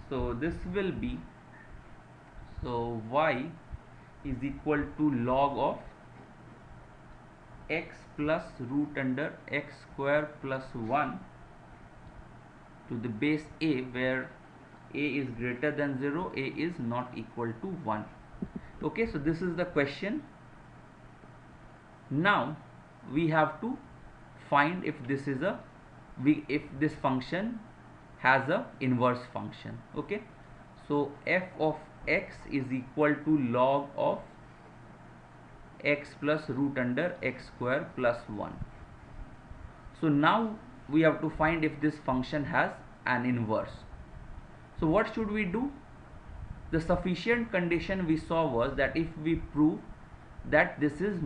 So this will be, so y is equal to log of x plus root under x square plus 1 to the base a, where a is greater than 0, a is not equal to 1. Okay, so this is the question. Now we have to find if this is a, if this function has a inverse function. Okay, so f of x is equal to log of x plus root under x square plus 1. So now we have to find if this function has an inverse. So what should we do? The sufficient condition we saw was that if we prove that this is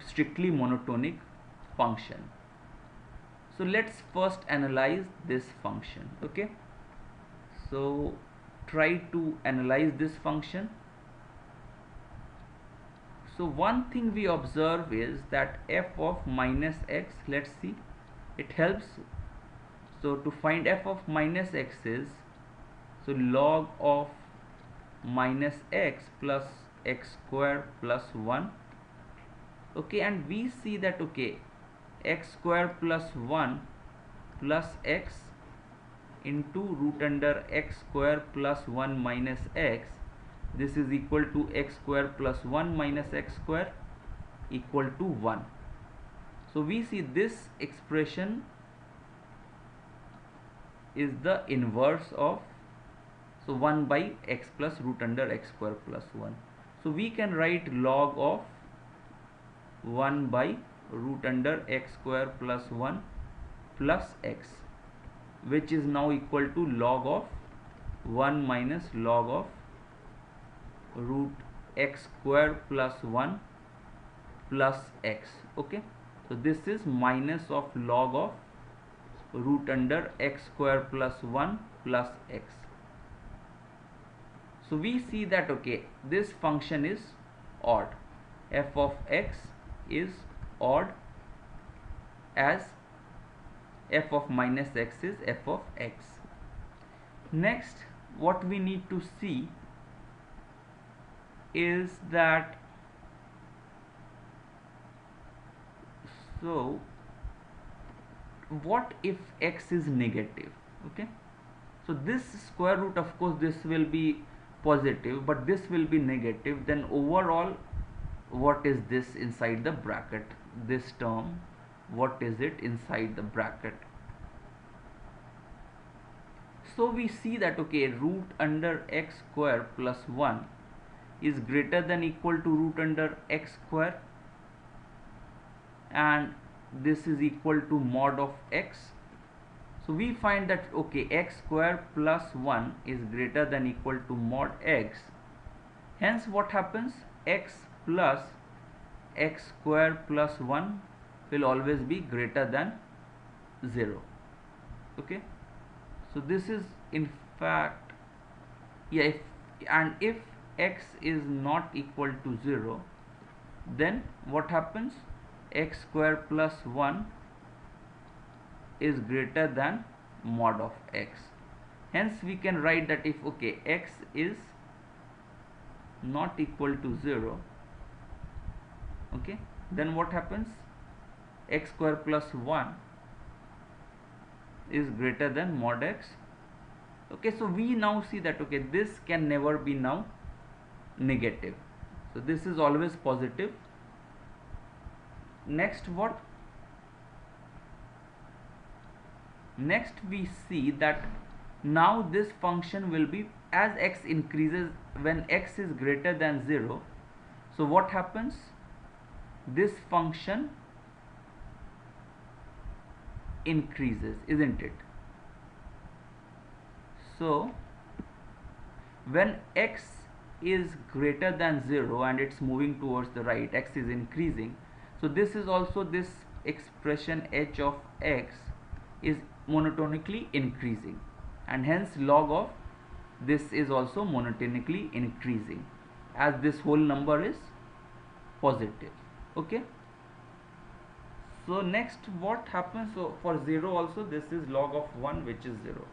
strictly monotonic function. So let's first analyze this function. Okay, so try to analyze this function. So one thing we observe is that f of minus x, let's see, it helps. So to find f of minus x is, so log of minus x plus x square plus 1. Okay, and we see that, okay, x square plus 1 plus x into root under x square plus 1 minus x, this is equal to x square plus 1 minus x square equal to 1. So we see this expression is the inverse of, so 1 by x plus root under x square plus 1. So we can write log of 1 by root under x square plus 1 plus x, which is now equal to log of 1 minus log of root x square plus 1 plus x. Okay, so this is minus of log of root under x square plus 1 plus x. So we see that, okay, this function is odd. F of x is odd, as f of minus x is f of x. Next, what we need to see is that, so what if x is negative? Okay, so this square root, of course this will be positive, but this will be negative. Then overall, what is this inside the bracket? This term, what is it inside the bracket? So we see that, okay, root under x square plus 1 is greater than equal to root under x square, and this is equal to mod of x. So we find that, okay, x square plus 1 is greater than equal to mod x. Hence what happens? X plus x square plus 1 will always be greater than 0. Okay, so this is in fact, yeah, if x is not equal to 0, then what happens? X square plus 1 is greater than mod of x. Hence we can write that if, okay, x is not equal to 0, okay, then what happens? X square plus 1 is greater than mod x. Okay, so we now see that, okay, this can never be now negative, so this is always positive. Next, what? Next we see that now this function will be, as x increases, when x is greater than 0, so what happens? This function increases, isn't it? So when x is greater than 0 and it's moving towards the right, x is increasing, so this is also, this expression h of x is monotonically increasing, and hence log of this is also monotonically increasing, as this whole number is positive. Okay, so next what happens? So for 0 also, this is log of 1, which is 0.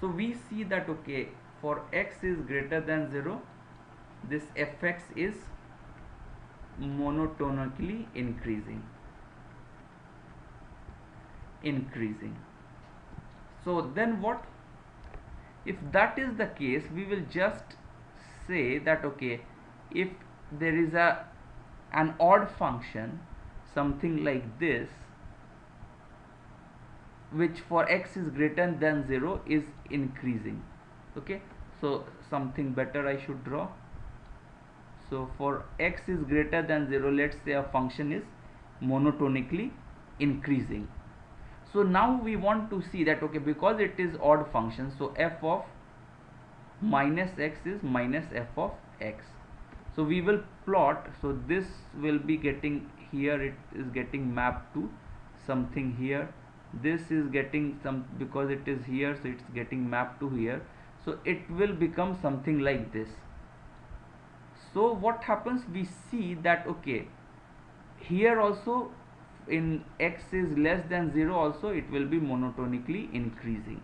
So we see that, okay, for x is greater than 0, this fx is monotonically increasing. So then what? If that is the case, we will just say that okay, if there is an odd function, something like this, which for x is greater than 0 is increasing. Okay, so something better I should draw. So for x is greater than 0, let's say a function is monotonically increasing. So now we want to see that okay, because it is odd function, so f of minus x is minus f of x. So we will plot, so this will be getting here, it is getting mapped to something here, this is getting some, because it is here, so it's getting mapped to here, so it will become something like this. So what happens, we see that okay, here also in x is less than 0 also it will be monotonically increasing.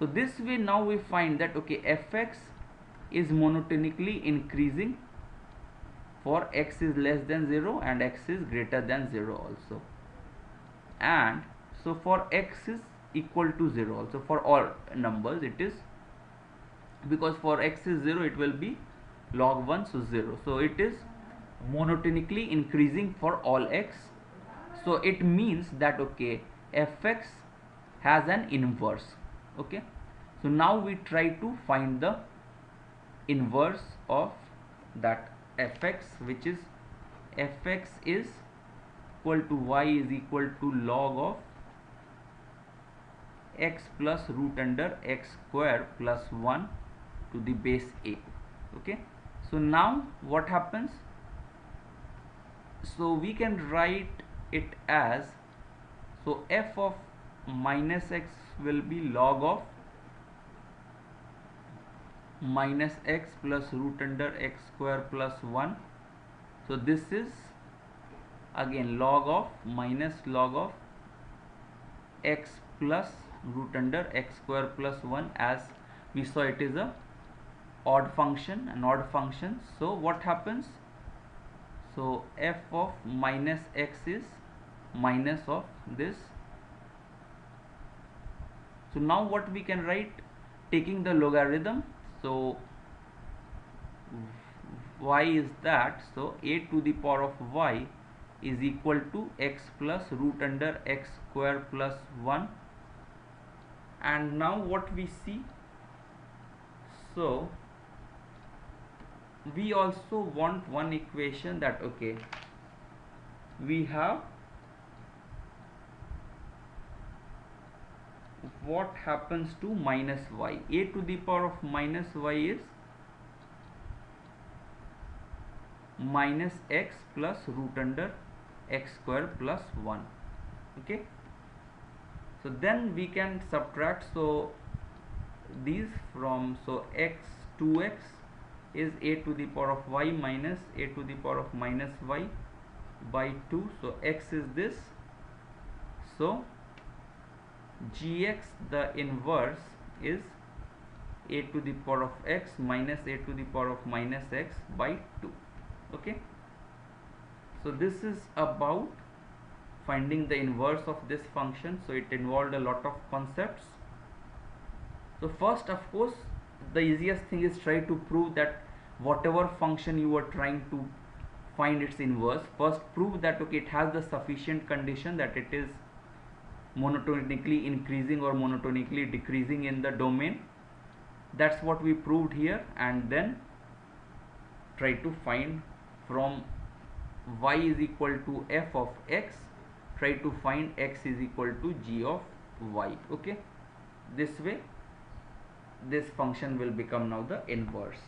So this way now we find that okay, fx is monotonically increasing for x is less than 0 and x is greater than 0 also, and so for x is equal to 0 also, for all numbers it is, because for x is 0 it will be log 1, so 0, so it is monotonically increasing for all x. So it means that okay, fx has an inverse. Okay, so now we try to find the inverse of that fx, which is fx is equal to y is equal to log of x plus root under x square plus 1 to the base a. Okay, so now what happens, so we can write it as, so f of minus x will be log of minus x plus root under x square plus 1. So this is again log of minus log of x plus root under x square plus 1, as we saw it is a odd function, an odd function. So what happens, so f of minus x is minus of this. So now what we can write, taking the logarithm, so y is that, so a to the power of y is equal to x plus root under x square plus 1. And now what we see, so we also want one equation that okay, we have what happens to minus y. A to the power of minus y is minus x plus root under x square plus 1. Okay, so then we can subtract, so these from, so x 2x is a to the power of y minus a to the power of minus y by 2. So x is this, so gx, the inverse is a to the power of x minus a to the power of minus x by 2. Okay, so this is about finding the inverse of this function. So it involved a lot of concepts. So first, of course, the easiest thing is try to prove that whatever function you are trying to find its inverse, first prove that okay, it has the sufficient condition that it is monotonically increasing or monotonically decreasing in the domain. That's what we proved here, and then try to find from y is equal to f of x, try to find x is equal to g of y. Okay, this way this function will become now the inverse.